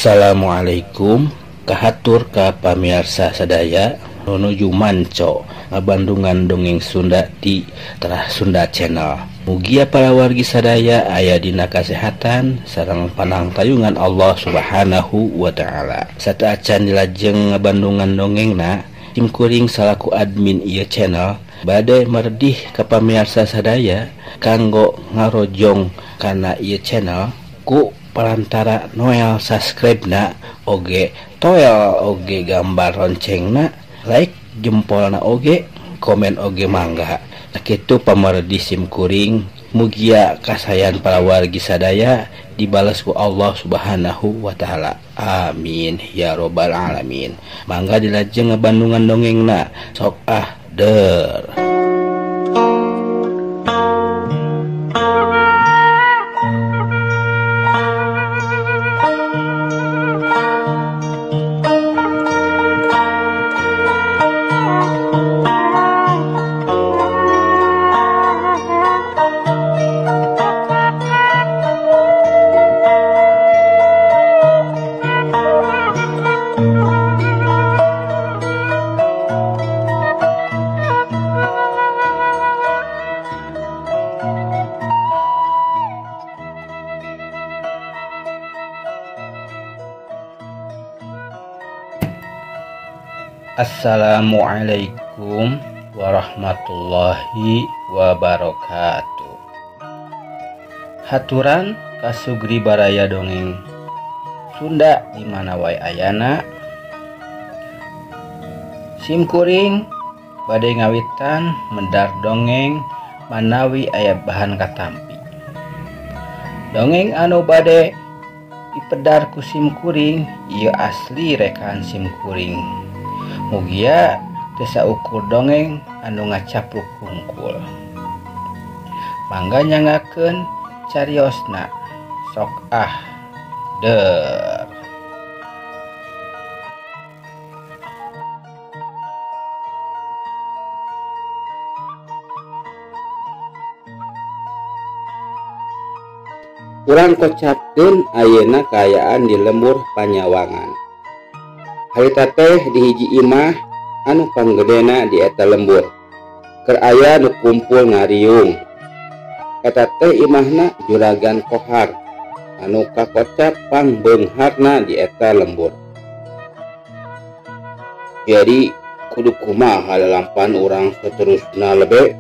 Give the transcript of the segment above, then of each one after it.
Assalamualaikum kahatur ka pamirsa sadaya nuju manco ngabandungan dongeng Sunda di Terah Sunda Channel. Mugia para wargi sadaya aya dina kasehatan sareng panangtayungan Allah Subhanahu wa taala. Sataacan dilajeng ngabandungan dongengna timkuring salaku admin ieu channel bade merdih ka pamirsa sadaya kanggo ngarojong kana ieu channel ku perantara noel subscribe na oge toel oge gambar loncengna like jempolna oge komen oge mangga kitu pamardi simkuring mugia kasayan para wargi sadaya dibalas ku Allah Subhanahu wa taala. Amin ya robbal alamin. Mangga dilajeng ngabandungan dongengna sok der. Assalamualaikum warahmatullahi wabarakatuh. Haturan kasugri baraya dongeng Sunda di mana wae ayana. Simkuring bade ngawitan mendar dongeng manawi aya bahan katampi. Dongeng anu bade dipedar ku simkuring ieu asli rekaan simkuring. Mugia tesa ukur dongeng anu ngacapluk hungkul. Mangga nyangakeun cariosna sok der. Urang kocapkeun ayeuna kaayaan di lembur Panyawangan. Harita teh di hiji imah anu panggedena di eta lembur keur aya nu kumpul ngariung. Eta teh imahna Juragan Kohar anu kakocap pangbeungharna di eta lembur. Jadi kudu kumaha lalampan urang saterusna lebe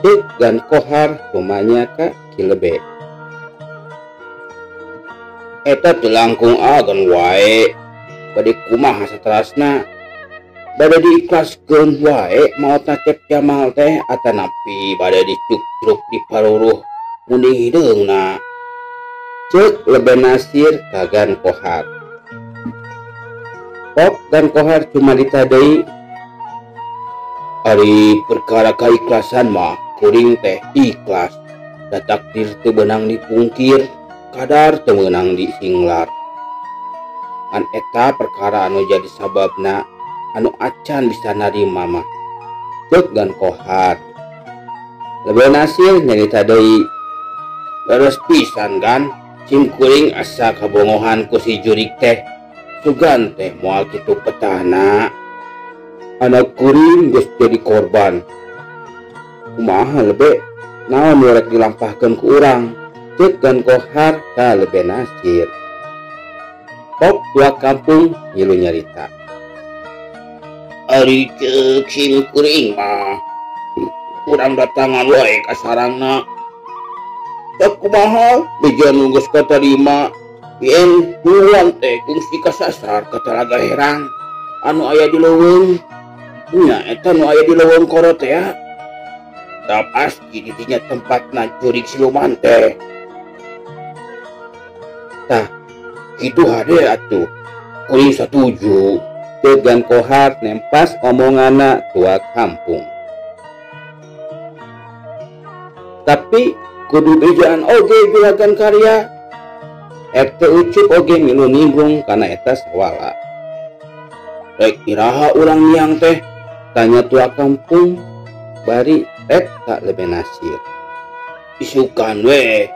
deuk gan Kohar tumanya ka kilebe. Eta teu langkung agen wae bade kumaha saterasna bade diikhlaskeun wae maotna Cep Jamal teh atanapi bade dicuk-cuk diparuruh munding hideungna ceuk lebe nasir ka Gan Kohar. Pop Gan Kohar cuma ditadei ari perkara kaikhlasan mah kuring teh ikhlas da takdir teu beunang dipungkir kadar teu meunang disinglar. An eta perkara anu jadi sababna anu acan bisa narima mah ceuk Gan Kohar. Lebe nasir nyarita deui leres pisan Gan simkuring asa kabongohan ku si jurig teh sugan teh moal kitu petahna anak kuring geus jadi korban. Kumaha lebe naon rek dilampahkeun ku urang ceuk Gan Kohar ka lebe nasir. Pop dua kampung ngilu nyarita. Ari ceuk simkuring mah urang datangan wae ka sarangna. Tak kumaha bejan geus katarima yen nuan teh kungsi kasasar ka Talaga Herang anu aya di leuweung. Nya eta nu aya di leuweung koro teh ya. Da pasti di dinya tempatna jurig siluman teh. Tah itu hade atuh kuring satuju ceuk Gan Kohar nempas omongana tua kampung. Tapi kudu bejaan oge juragan karya RT Ucup oge milu ninggung kana eta sawala. Rek iraha urang niang teh tanya tua kampung bari rek tak lebe nasir. Isukan we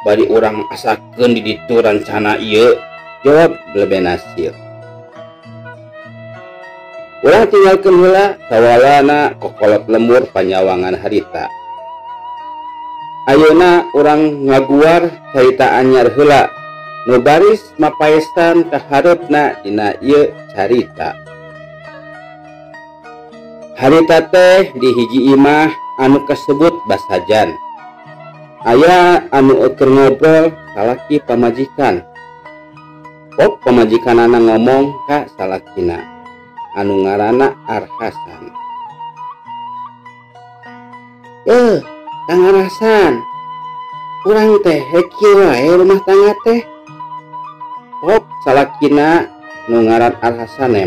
bari urang asakeun di ditu rancana ieu Jawab Blebe Nasir. Urang tinggalkeun heula sawalana kokolot lemur panyawangan harita. Ayeuna urang ngaguar carita anyar heula nu baris mapaesan ka hareupna dina ieu carita. Harita teh di hiji imah anu kasebut Basajan. Aya anu keur ngobrol salaki pamajikan. Pok pamajikanana ngomong ka salakina anu ngaranna Arhasan. Kang Arhasan, urang teh kieu wae rumah tangga teh. Pok salakina nu ngaran Arhasan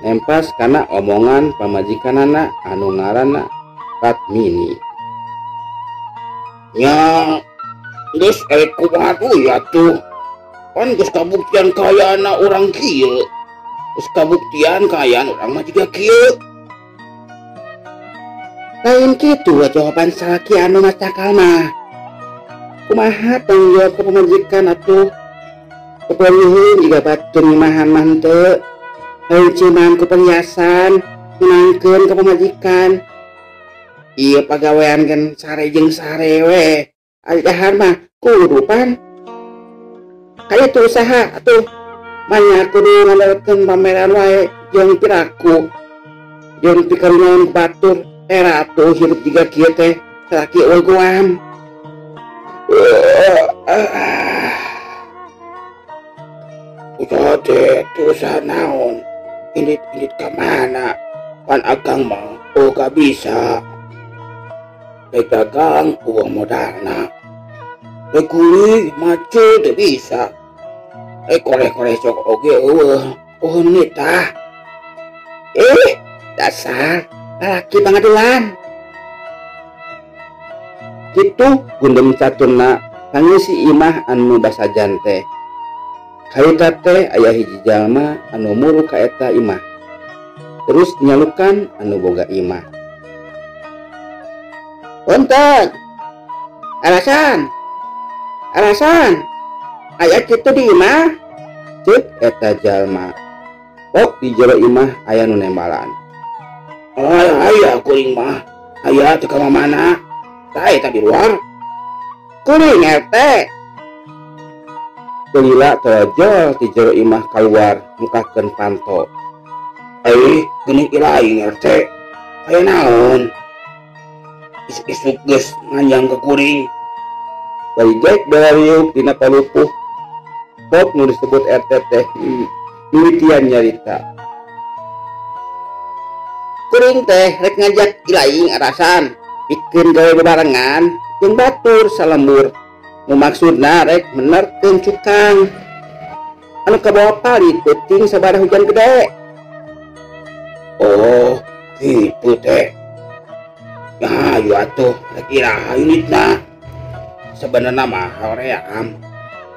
nempas karena omongan pamajikanana anu ngaranna Ratmini. Ya, geus kumaha ya tuh. Kan geus kabuktian kayana urang kieu. Geus kabuktian kayana urang mah juga kieu. Lain kitu jawaban salaki anu macakal mah. Kumaha tanggung jawab ka pamajikan atuh? Keperluan jika batur ngimahan mah henteu. Lain cuman ku perhiasan menangkeun ka pamajikan. Ieu pagawean kan sare jeung sare we. Ari dahar mah kudu pan. Kayak itu usaha atuh banyak kudu ngadarekeun pameran wae jeung piraku jeung pikarunaon ku batur era atuh hirup jiga kieu teh salaki ulguam. Usaha teh usaha naon indit ka mana pan akang mah gak bisa dagang uang modalna kuli maju teu bisa koreh-koreh sok oge eueuh nita dasar lalaki pangadulan kitu gundem caturna pangisi imah anu Basajan teh. Harita teh aya hiji jalma anu muru ka eta imah terus nyalukan anu boga imah. Punten Arhasan aya kitu di imah ceuk eta jalma. Pok di jero imah aya nu nembalan. Aya kuring mah aya teu ka mana tah eta di luar kuring erte. Kelila tojol di jero imah keluar mukakeun panto. Geuning ilaing erte aya naon? Isuk-isuk geus nganjang ke kuring. Baigek dariuk dina palupuh. Pok nu disebut RT teh mimitian nyarita. Kuring teh rek ngajak ilaing Arhasan bikin gawe bebarengan jeung batur salembur. Nu maksudna rek menerkeun cukang anu kabawa palit teuting sabada hujan gede. Oh gitu teh. Ya ayo atuh rek iraha unitna. Sebenarnya mah hoream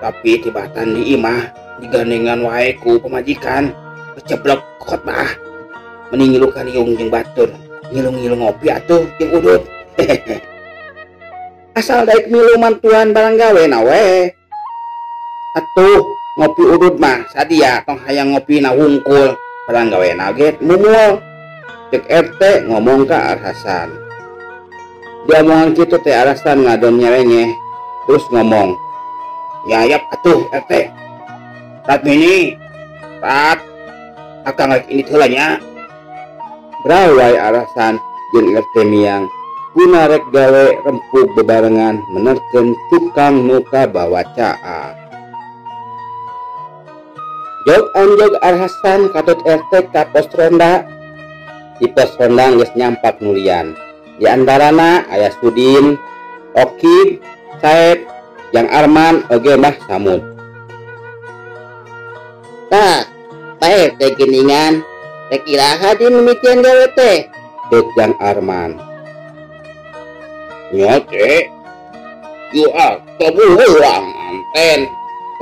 tapi tibatan di imah digandengan wae ku pamajikan keceblok khotbah mending ngilu kaliung jeung batur ngilu-ngilu ngopi atuh jeung udut. Asal daek milu mantuan barang gawe na we atuh ngopi udut mah sadia tong hayang ngopi na wungkul barang gawe na ge mumul cek RT ngomong ka Arhasan. Dia omongan kitu teh Arhasan ngadon nyerengeh terus ngomong, "Yayap atuh RT. Ratmini, Rat, akang rek ini heula nya." Brawai Arhasan jeung RT miang guna rek gawe rempuk bebarengan menerkeun cukang nu kabawa caa. Jog anjog Arhasan katut RT ka pos ronda. Di pos ronda geus nyampak nulian. Di antarana aya Sudin, Oki, Saeb, Jang Arman oge mah samud. Tah, bae teh geuningan, teh iraha di mimitian gawe teh, ceuk Jang Arman. Nya teh, ieu kabuhulang anten,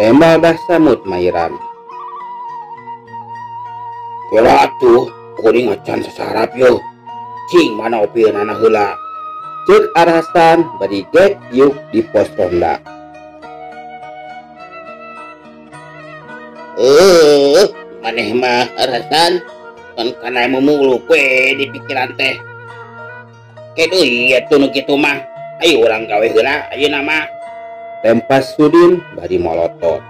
tembal dah samud Mairan. Kela atuh, kuring acan sasarap yo. Cing mana opieunana heula. Ceuk Arhasan bari gek yuk di pos ronda. Maneh mah Arasan kan kana memulu kue di pikiran teh. Kedeui atuh nu kitu mah. Ayo urang gawe heula ayeuna mah. Tempas Sudin bari molotot.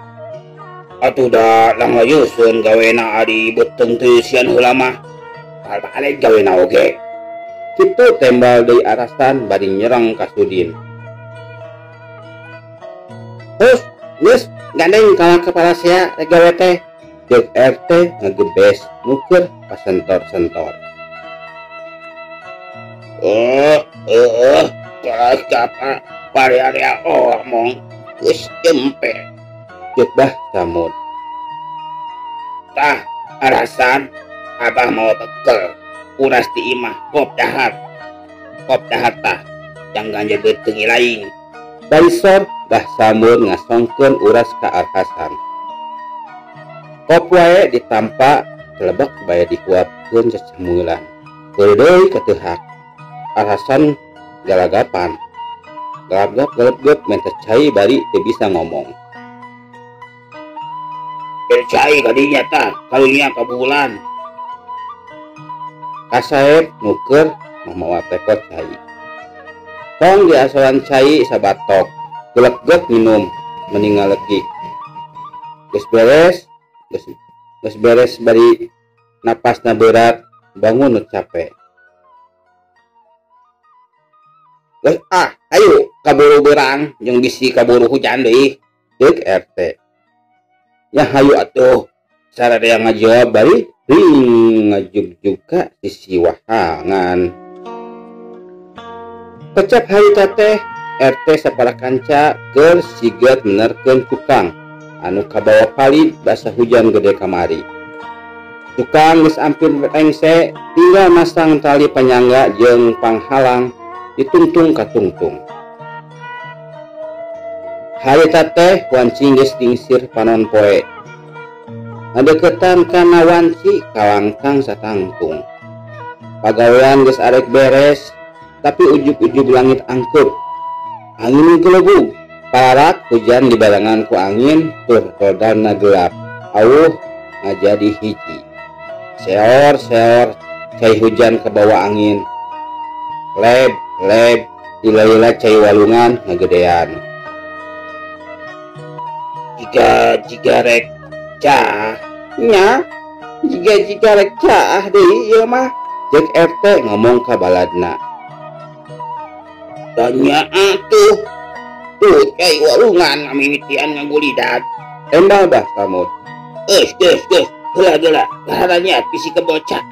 Atuh da langayeuseun gawena ari beteng teu sian heula mah. Balik gawena oge. Kitu tembal deui Arasan bari nyerang ka Sudin. Terus, geus gandeng ka kepala sia rek gawe teh. Jeung RT ngegebes nuker pasentor-sentor. Kapa pari-area omong geus jempe. Cek Bah Samud. Tah, Arasan Abah mau bekel. Uras di imah kop dahar. Kop dahar tah yang ganja betengi lain. Baisor Bah Samud ngasongkeun uras ka Arasan. Kop wae ditampa kelebek baya dikuapkeun cecemulan. Deui keteuhak. Arasan galagapan. Galap-galap menta cai bari teu bisa ngomong. Cai kadinya tah kalunya ka bulan. Kasaep nuker mamawa tekot cai. Tong di asolan cai sabatok. Geleg-geleg minum meninggal lekik. Geus beres bari napasna berat bangun nu capek. Geus ayo kaburu beurang jeung bisi kaburu hujan deui. Ceuk RT. Ya hayu atuh. Sararea ngajawab bari ring ngajug-jug ka sisi wahangan. Kecap harita teh RT sapara kanca keur sigat menerkeun tukang anu kabawa palid basa hujan gede kamari. Tukang geus ampir rengse tinggal masang tali panyangga jeung panghalang ditungtung ka tungtung. Harita teh wanci geus dingsir panon poe. Ngadeukeutan kana wanci kalangkang satangtung. Pagawean geus arek beres, tapi ujug-ujug langit angkup. Angin gelebug. Parak hujan dibarengan ku angin tur rodana gelap. Awuh ngajadi hiji. Seor-seor cai hujan ke bawah angin. Leb lila cai walungan ngagedean. Jika rek cah nya jika rek cah deui ieu mah cek RT ngomong ka baladna. Tanya atuh tuh cai walungan ngamimitian ngagulidag. Embal Bah Samud. Geus geula garanya bisi ke bocah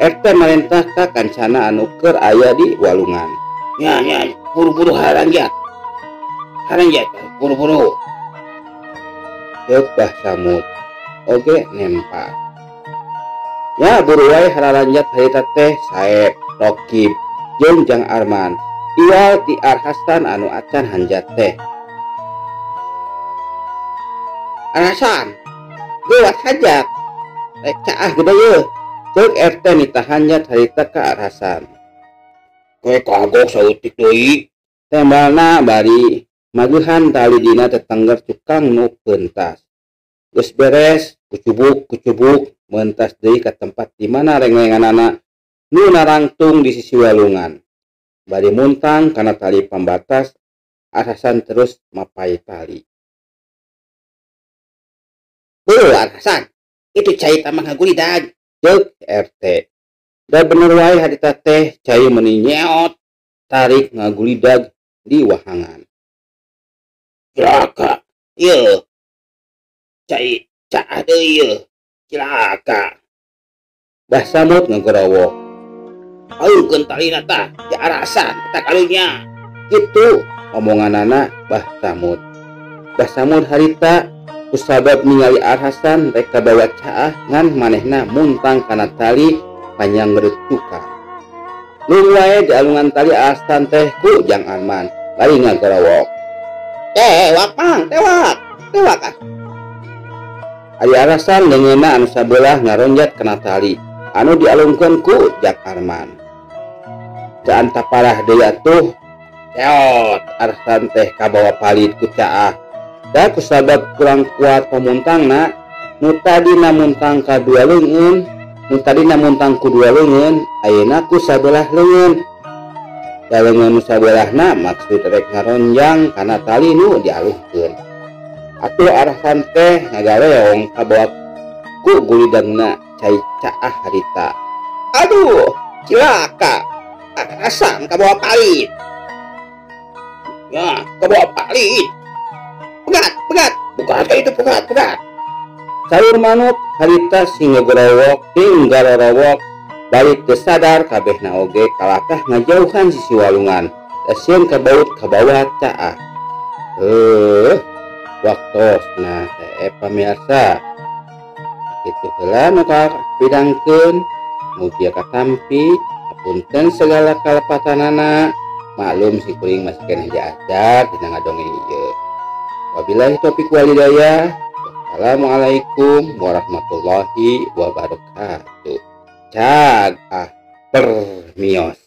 RT marentah ka kancana anu keur aya di walungan. Nya buru-buru haranjat buru-buru. Ceuk Bah Samud oge nempa. Ya buru wae hararanjat harita teh Saep, Rokib, jeung Jang Arman. Iwal ti Arhasan anu acan hanjat teh. Arasan, lewat hajat. Rek caah gede ye. Ceuk RT nitah hanjat harita ka Arhasan. Koe kagok sautik deui. Tembalna bari maguhan tali dina tetengger cukang nu pentas. Geus beres kucubuk mentas deui ka tempat di mana renglenganana nu narangtung di sisi walungan. Bari muntang karena tali pembatas, Arhasan terus mapai tali. Arhasan, itu cai tamang ngagulidag. Ceuk RT. Da bener wae harita teh cai meuni nyeot tarik ngagulidag di wahangan. Cilaka, ieu. Cai cah deui ieu. Cilaka. Bah Samud ngagorowo. Aurkeun talina tah di Arasan tak kalunya. Kitu omonganana Bah Samud. Bah Samud harita kusabab ningali Arhasan rek kabawa caah ngan manehna muntang kana tali panjang bertukar. Lung wae di alungan tali Arhasan teh ku Jang Arman bari ngagorowok. Tewak Mang, tewak ah. Ari Arhasan leungeunna anu sabelah ngaronjat kana tali anu dialungkeun ku Jang Arman. Jaan taparah deui atuh. Teot Arhasan teh kabawa palid ku caah. Da kusabab kurang kuat pemuntangna nu tadina muntang kadua leungeun, nu tadina muntang ku dua leungeun, ayeuna ku sabelah leungeun. Da leungeun nu sabelahna maksud rek ngaronjang kana tali nu dialuhkeun. Atuh arahan teh ngagaleong kabawa ku gulidangna cai caah harita. Aduh, cilaka. Asam kabawa palit. Ya, kabawa palit. Pegat. Bukan itu pegat. Sayur manuk harita sing nggerowok ting garorowok balik teu sadar kabehna oge kalakah ngajauhan sisi walungan. Dasieun kabaut kabawa caah. Waktosna teh pamirsa. Kitu heula nu kapidangkeun mugia katampi apunten segala kalepatanana. Maklum si kuring masih kena diajar dina ngadongeng ieu. Wabillahi taufiq wal hidayah. Wassalamualaikum warahmatullahi wabarakatuh. Cagah permios.